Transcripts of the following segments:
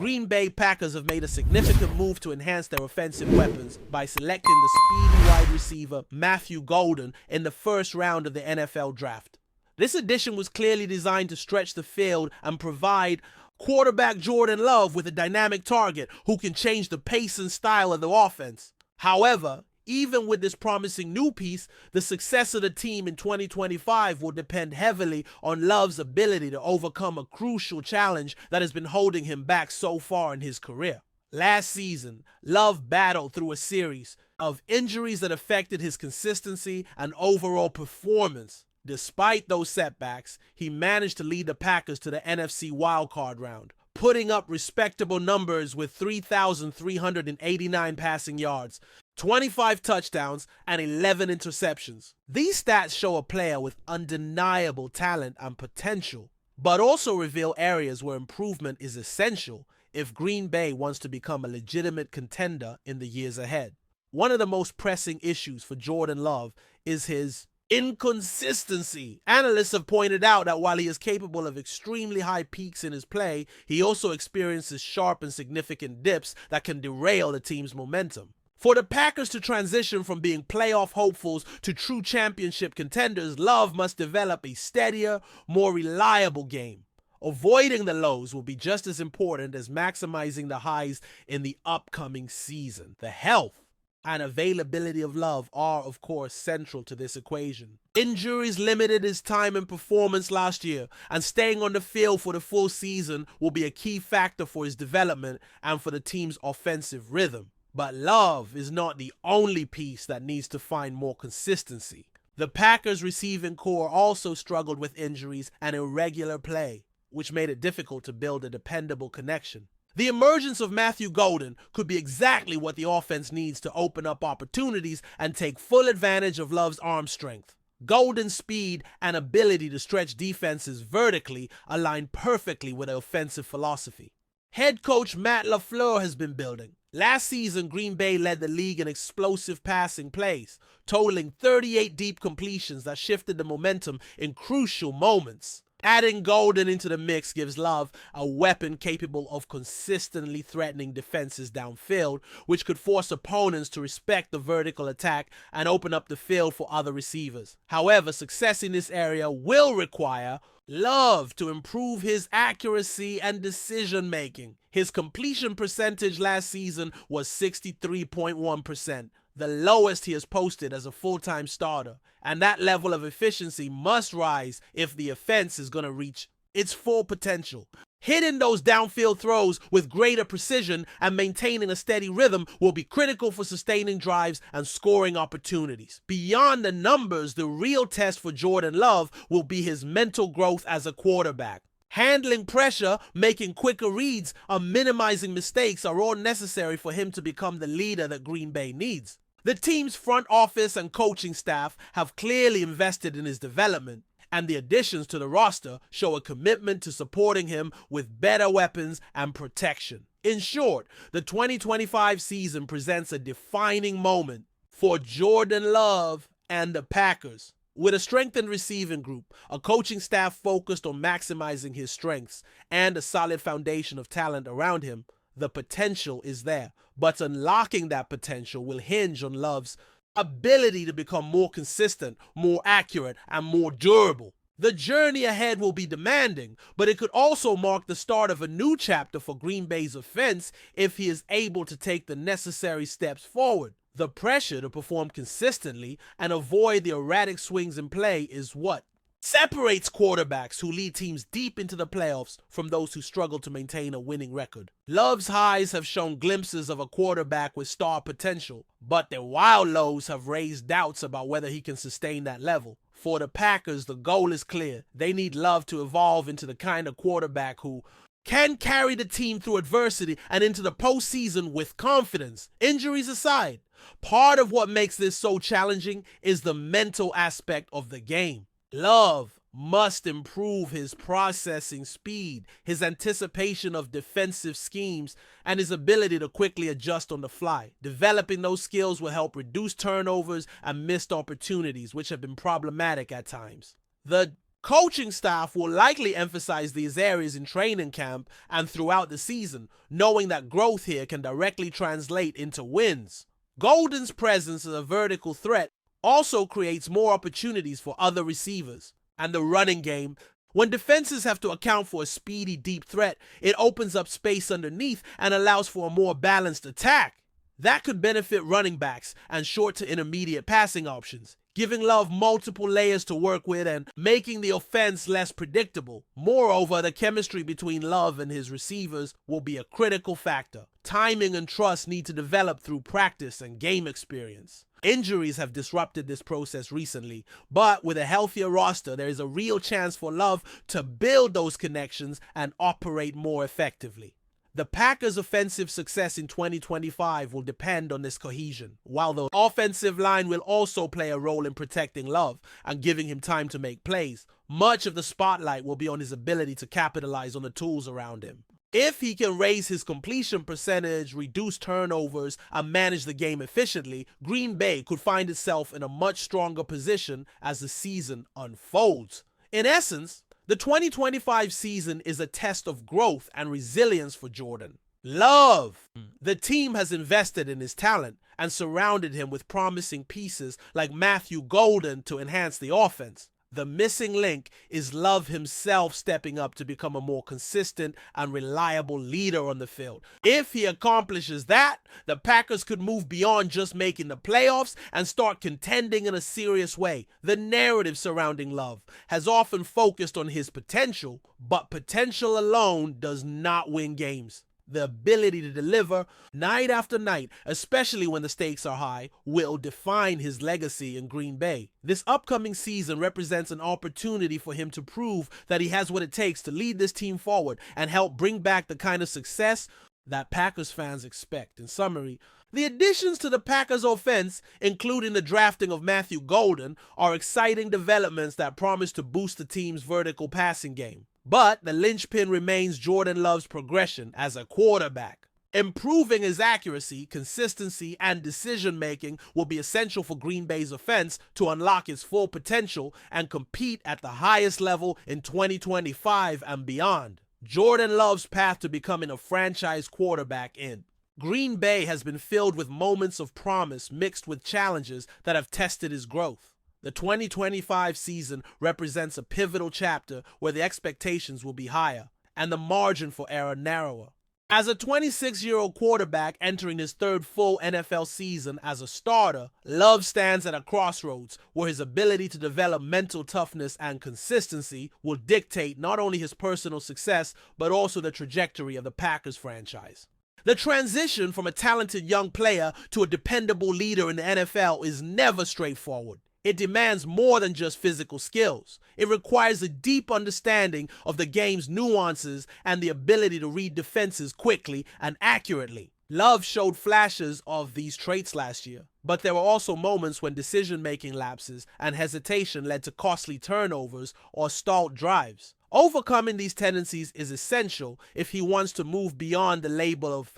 Green Bay Packers have made a significant move to enhance their offensive weapons by selecting the speedy wide receiver Matthew Golden in the first round of the NFL draft. This addition was clearly designed to stretch the field and provide quarterback Jordan Love with a dynamic target who can change the pace and style of the offense. However, even with this promising new piece, the success of the team in 2025 will depend heavily on Love's ability to overcome a crucial challenge that has been holding him back so far in his career. Last season, Love battled through a series of injuries that affected his consistency and overall performance. Despite those setbacks, he managed to lead the Packers to the NFC wildcard round, putting up respectable numbers with 3,389 passing yards, 25 touchdowns, and 11 interceptions. These stats show a player with undeniable talent and potential, but also reveal areas where improvement is essential if Green Bay wants to become a legitimate contender in the years ahead. One of the most pressing issues for Jordan Love is his inconsistency. Analysts have pointed out that while he is capable of extremely high peaks in his play, he also experiences sharp and significant dips that can derail the team's momentum. For the Packers to transition from being playoff hopefuls to true championship contenders, Love must develop a steadier, more reliable game. Avoiding the lows will be just as important as maximizing the highs in the upcoming season. The health and availability of Love are, of course, central to this equation. Injuries limited his time and performance last year, and staying on the field for the full season will be a key factor for his development and for the team's offensive rhythm. But Love is not the only piece that needs to find more consistency. The Packers' receiving core also struggled with injuries and irregular play, which made it difficult to build a dependable connection. The emergence of Matthew Golden could be exactly what the offense needs to open up opportunities and take full advantage of Love's arm strength. Golden's speed and ability to stretch defenses vertically align perfectly with the offensive philosophy head coach Matt LaFleur has been building. Last season, Green Bay led the league in explosive passing plays, totaling 38 deep completions that shifted the momentum in crucial moments. Adding Golden into the mix gives Love a weapon capable of consistently threatening defenses downfield, which could force opponents to respect the vertical attack and open up the field for other receivers. However, success in this area will require Love to improve his accuracy and decision-making. His completion percentage last season was 63.1%. The lowest he has posted as a full-time starter, and that level of efficiency must rise if the offense is going to reach its full potential. Hitting those downfield throws with greater precision and maintaining a steady rhythm will be critical for sustaining drives and scoring opportunities. Beyond the numbers, the real test for Jordan Love will be his mental growth as a quarterback. Handling pressure, making quicker reads, and minimizing mistakes are all necessary for him to become the leader that Green Bay needs. The team's front office and coaching staff have clearly invested in his development, and the additions to the roster show a commitment to supporting him with better weapons and protection. In short, the 2025 season presents a defining moment for Jordan Love and the Packers. With a strengthened receiving group, a coaching staff focused on maximizing his strengths, and a solid foundation of talent around him, the potential is there. But unlocking that potential will hinge on Love's ability to become more consistent, more accurate, and more durable. The journey ahead will be demanding, but it could also mark the start of a new chapter for Green Bay's offense if he is able to take the necessary steps forward. The pressure to perform consistently and avoid the erratic swings in play is what separates quarterbacks who lead teams deep into the playoffs from those who struggle to maintain a winning record. Love's highs have shown glimpses of a quarterback with star potential, but their wild lows have raised doubts about whether he can sustain that level. For the Packers, the goal is clear. They need Love to evolve into the kind of quarterback who can carry the team through adversity and into the postseason with confidence. Injuries aside, part of what makes this so challenging is the mental aspect of the game. Love must improve his processing speed, his anticipation of defensive schemes, and his ability to quickly adjust on the fly. Developing those skills will help reduce turnovers and missed opportunities, which have been problematic at times. The Coaching staff will likely emphasize these areas in training camp and throughout the season, knowing that growth here can directly translate into wins. Golden's presence as a vertical threat also creates more opportunities for other receivers. And the running game, when defenses have to account for a speedy deep threat, it opens up space underneath and allows for a more balanced attack. That could benefit running backs and short to intermediate passing options, giving Love multiple layers to work with and making the offense less predictable. Moreover, the chemistry between Love and his receivers will be a critical factor. Timing and trust need to develop through practice and game experience. Injuries have disrupted this process recently, but with a healthier roster, there is a real chance for Love to build those connections and operate more effectively. The Packers' offensive success in 2025 will depend on this cohesion, while the offensive line will also play a role in protecting Love and giving him time to make plays. Much of the spotlight will be on his ability to capitalize on the tools around him. If he can raise his completion percentage, reduce turnovers, and manage the game efficiently, Green Bay could find itself in a much stronger position as the season unfolds. In essence, the 2025 season is a test of growth and resilience for Jordan. Love! The team has invested in his talent and surrounded him with promising pieces like Matthew Golden to enhance the offense. The missing link is Love himself stepping up to become a more consistent and reliable leader on the field. If he accomplishes that, the Packers could move beyond just making the playoffs and start contending in a serious way. The narrative surrounding Love has often focused on his potential, but potential alone does not win games. The ability to deliver night after night, especially when the stakes are high, will define his legacy in Green Bay. This upcoming season represents an opportunity for him to prove that he has what it takes to lead this team forward and help bring back the kind of success that Packers fans expect. In summary, the additions to the Packers offense, including the drafting of Matthew Golden, are exciting developments that promise to boost the team's vertical passing game. But the linchpin remains Jordan Love's progression as a quarterback. Improving his accuracy, consistency, and decision-making will be essential for Green Bay's offense to unlock its full potential and compete at the highest level in 2025 and beyond. Jordan Love's path to becoming a franchise quarterback in Green Bay has been filled with moments of promise mixed with challenges that have tested his growth. The 2025 season represents a pivotal chapter where the expectations will be higher and the margin for error narrower. As a 26-year-old quarterback entering his third full NFL season as a starter, Love stands at a crossroads where his ability to develop mental toughness and consistency will dictate not only his personal success, but also the trajectory of the Packers franchise. The transition from a talented young player to a dependable leader in the NFL is never straightforward. It demands more than just physical skills. It requires a deep understanding of the game's nuances and the ability to read defenses quickly and accurately. Love showed flashes of these traits last year, but there were also moments when decision-making lapses and hesitation led to costly turnovers or stalled drives. Overcoming these tendencies is essential if he wants to move beyond the label of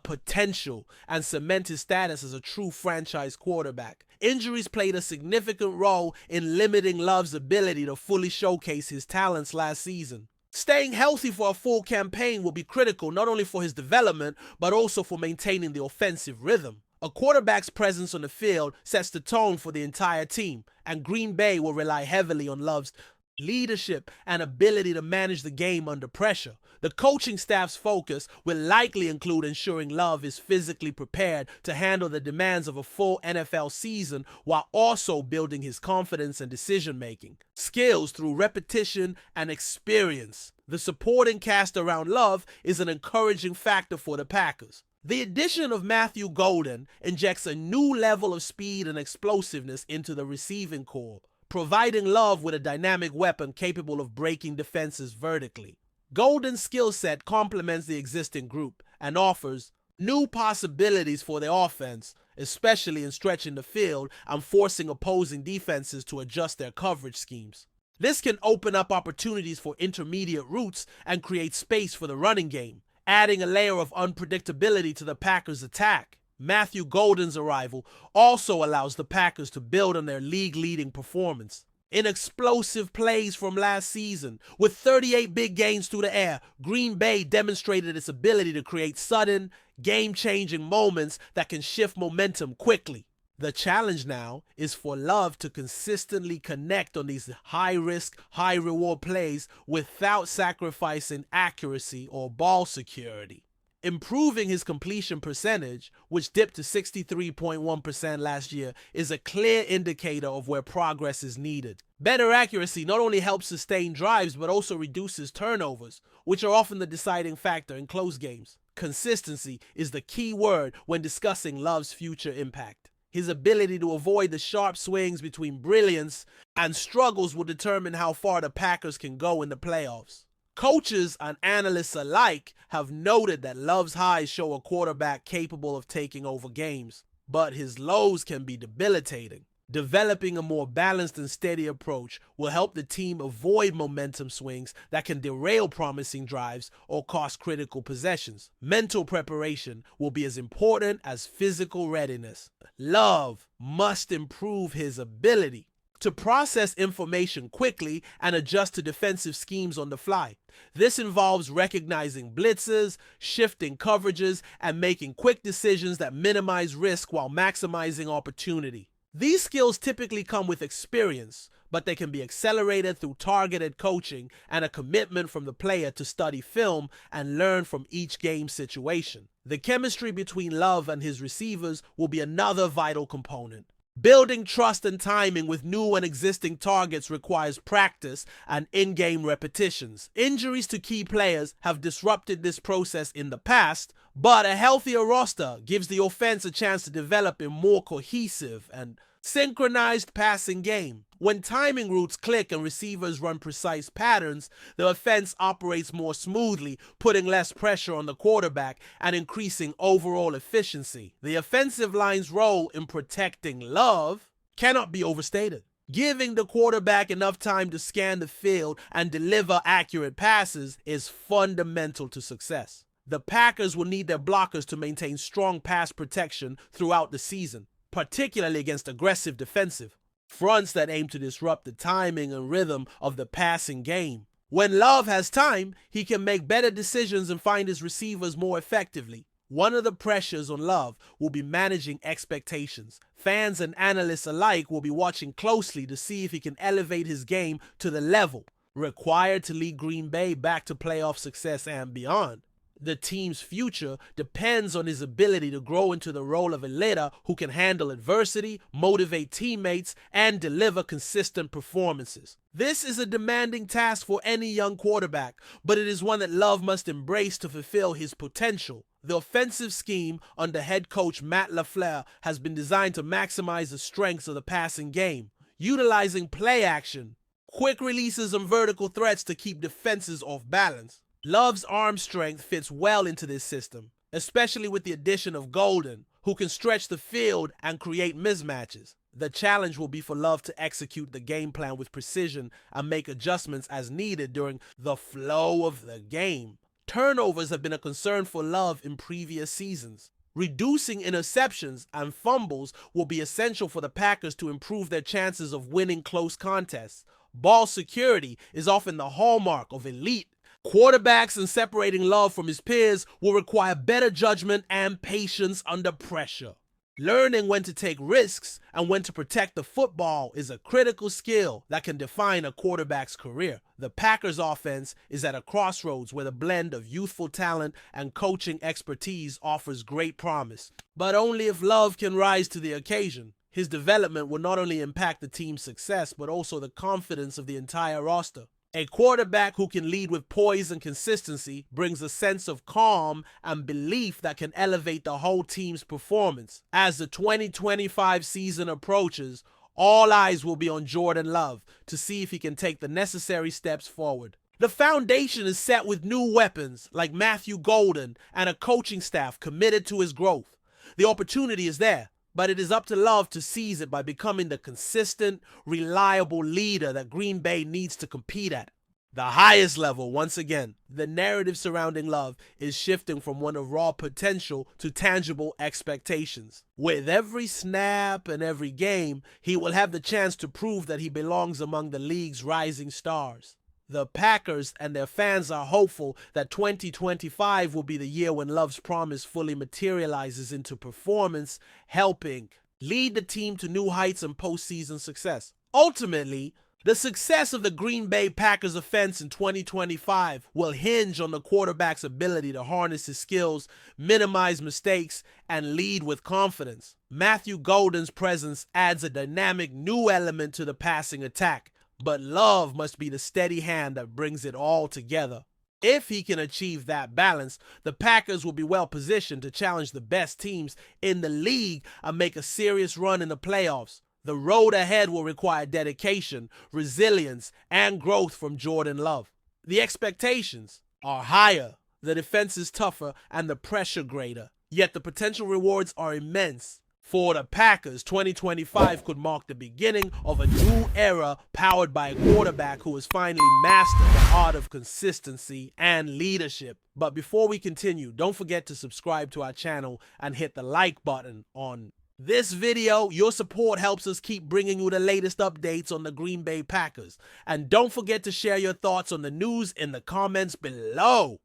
potential and cement his status as a true franchise quarterback. Injuries played a significant role in limiting Love's ability to fully showcase his talents last season. Staying healthy for a full campaign will be critical not only for his development, but also for maintaining the offensive rhythm. A quarterback's presence on the field sets the tone for the entire team, and Green Bay will rely heavily on Love's leadership and ability to manage the game under pressure. The coaching staff's focus will likely include ensuring Love is physically prepared to handle the demands of a full NFL season while also building his confidence and decision-making skills through repetition and experience. The supporting cast around Love is an encouraging factor for the Packers. The addition of Matthew Golden injects a new level of speed and explosiveness into the receiving corps, providing Love with a dynamic weapon capable of breaking defenses vertically. Golden's skill set complements the existing group and offers new possibilities for the offense, especially in stretching the field and forcing opposing defenses to adjust their coverage schemes. This can open up opportunities for intermediate routes and create space for the running game, adding a layer of unpredictability to the Packers' attack. Matthew Golden's arrival also allows the Packers to build on their league-leading performance. in explosive plays from last season. With 38 big gains through the air, Green Bay demonstrated its ability to create sudden, game-changing moments that can shift momentum quickly. The challenge now is for Love to consistently connect on these high-risk, high-reward plays without sacrificing accuracy or ball security. Improving his completion percentage, which dipped to 63.1% last year, is a clear indicator of where progress is needed. Better accuracy not only helps sustain drives, but also reduces turnovers, which are often the deciding factor in close games. Consistency is the key word when discussing Love's future impact. His ability to avoid the sharp swings between brilliance and struggles will determine how far the Packers can go in the playoffs. Coaches and analysts alike have noted that Love's highs show a quarterback capable of taking over games, but his lows can be debilitating. Developing a more balanced and steady approach will help the team avoid momentum swings that can derail promising drives or cost critical possessions. Mental preparation will be as important as physical readiness. Love must improve his ability to process information quickly and adjust to defensive schemes on the fly. This involves recognizing blitzes, shifting coverages, and making quick decisions that minimize risk while maximizing opportunity. These skills typically come with experience, but they can be accelerated through targeted coaching and a commitment from the player to study film and learn from each game situation. The chemistry between Love and his receivers will be another vital component. Building trust and timing with new and existing targets requires practice and in-game repetitions. Injuries to key players have disrupted this process in the past, but a healthier roster gives the offense a chance to develop a more cohesive and synchronized passing game. When timing routes click and receivers run precise patterns, the offense operates more smoothly, putting less pressure on the quarterback and increasing overall efficiency. The offensive line's role in protecting Love cannot be overstated. Giving the quarterback enough time to scan the field and deliver accurate passes is fundamental to success. The Packers will need their blockers to maintain strong pass protection throughout the season, particularly against aggressive defensive fronts that aim to disrupt the timing and rhythm of the passing game. When Love has time, he can make better decisions and find his receivers more effectively. One of the pressures on Love will be managing expectations. Fans and analysts alike will be watching closely to see if he can elevate his game to the level required to lead Green Bay back to playoff success and beyond. The team's future depends on his ability to grow into the role of a leader who can handle adversity, motivate teammates, and deliver consistent performances. This is a demanding task for any young quarterback, but it is one that Love must embrace to fulfill his potential. The offensive scheme under head coach Matt LaFleur has been designed to maximize the strengths of the passing game, utilizing play action, quick releases, and vertical threats to keep defenses off balance. Love's arm strength fits well into this system, especially with the addition of Golden, who can stretch the field and create mismatches. The challenge will be for Love to execute the game plan with precision and make adjustments as needed during the flow of the game. Turnovers have been a concern for Love in previous seasons. Reducing interceptions and fumbles will be essential for the Packers to improve their chances of winning close contests. Ball security is often the hallmark of elite quarterbacks, and separating Love from his peers will require better judgment and patience under pressure. Learning when to take risks and when to protect the football is a critical skill that can define a quarterback's career. The Packers' offense is at a crossroads where the blend of youthful talent and coaching expertise offers great promise, but only if Love can rise to the occasion. His development will not only impact the team's success, but also the confidence of the entire roster. A quarterback who can lead with poise and consistency brings a sense of calm and belief that can elevate the whole team's performance. As the 2025 season approaches, all eyes will be on Jordan Love to see if he can take the necessary steps forward. The foundation is set with new weapons like Matthew Golden and a coaching staff committed to his growth. The opportunity is there, but it is up to Love to seize it by becoming the consistent, reliable leader that Green Bay needs to compete at. The highest level, once again, the narrative surrounding Love is shifting from one of raw potential to tangible expectations. With every snap and every game, he will have the chance to prove that he belongs among the league's rising stars. The Packers and their fans are hopeful that 2025 will be the year when Love's promise fully materializes into performance, helping lead the team to new heights and postseason success. Ultimately, the success of the Green Bay Packers offense in 2025 will hinge on the quarterback's ability to harness his skills, minimize mistakes, and lead with confidence. Matthew Golden's presence adds a dynamic new element to the passing attack, but Love must be the steady hand that brings it all together. If he can achieve that balance, the Packers will be well positioned to challenge the best teams in the league and make a serious run in the playoffs. The road ahead will require dedication, resilience, and growth from Jordan Love. The expectations are higher, the defense is tougher, and the pressure greater. Yet the potential rewards are immense. For the Packers, 2025 could mark the beginning of a new era powered by a quarterback who has finally mastered the art of consistency and leadership. But before we continue, don't forget to subscribe to our channel and hit the like button on this video. Your support helps us keep bringing you the latest updates on the Green Bay Packers. And don't forget to share your thoughts on the news in the comments below.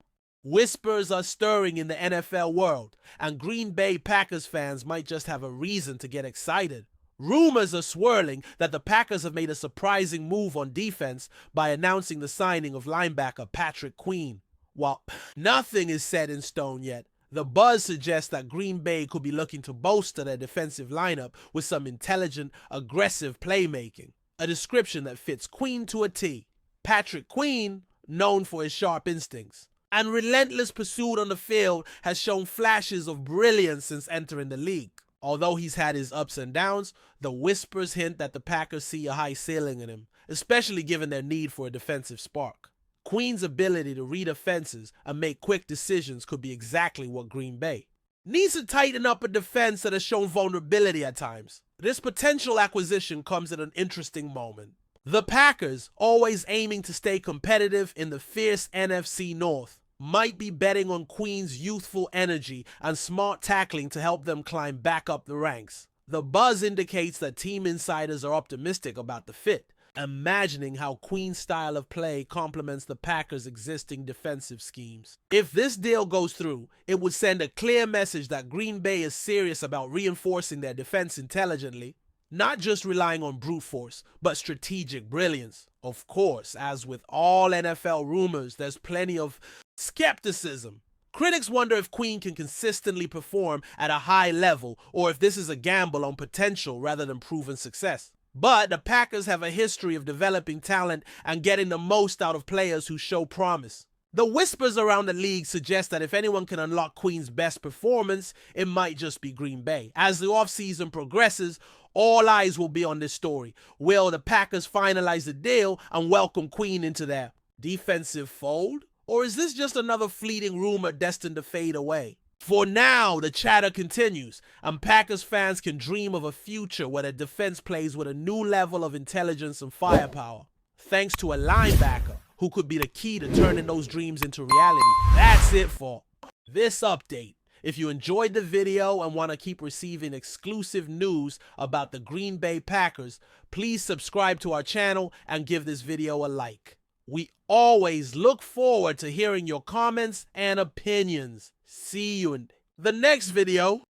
Whispers are stirring in the NFL world, and Green Bay Packers fans might just have a reason to get excited. Rumors are swirling that the Packers have made a surprising move on defense by announcing the signing of linebacker Patrick Queen. While nothing is set in stone yet, the buzz suggests that Green Bay could be looking to bolster their defensive lineup with some intelligent, aggressive playmaking, a description that fits Queen to a T. Patrick Queen, known for his sharp instincts and relentless pursuit on the field, has shown flashes of brilliance since entering the league. Although he's had his ups and downs, the whispers hint that the Packers see a high ceiling in him, especially given their need for a defensive spark. Queen's ability to read offenses and make quick decisions could be exactly what Green Bay needs to tighten up a defense that has shown vulnerability at times. This potential acquisition comes at an interesting moment. The Packers, always aiming to stay competitive in the fierce NFC North, might be betting on Queen's youthful energy and smart tackling to help them climb back up the ranks. The buzz indicates that team insiders are optimistic about the fit, imagining how Queen's style of play complements the Packers' existing defensive schemes. If this deal goes through, it would send a clear message that Green Bay is serious about reinforcing their defense intelligently, not just relying on brute force, but strategic brilliance. Of course, as with all NFL rumors, there's plenty of skepticism. Critics wonder if Queen can consistently perform at a high level, or if this is a gamble on potential rather than proven success. But the Packers have a history of developing talent and getting the most out of players who show promise. The whispers around the league suggest that if anyone can unlock Queen's best performance, it might just be Green Bay. As the offseason progresses, all eyes will be on this story. Will the Packers finalize the deal and welcome Queen into their defensive fold? Or is this just another fleeting rumor destined to fade away? For now, the chatter continues, and Packers fans can dream of a future where the defense plays with a new level of intelligence and firepower, thanks to a linebacker who could be the key to turning those dreams into reality. That's it for this update. If you enjoyed the video and want to keep receiving exclusive news about the Green Bay Packers, please subscribe to our channel and give this video a like. We always look forward to hearing your comments and opinions. See you in the next video.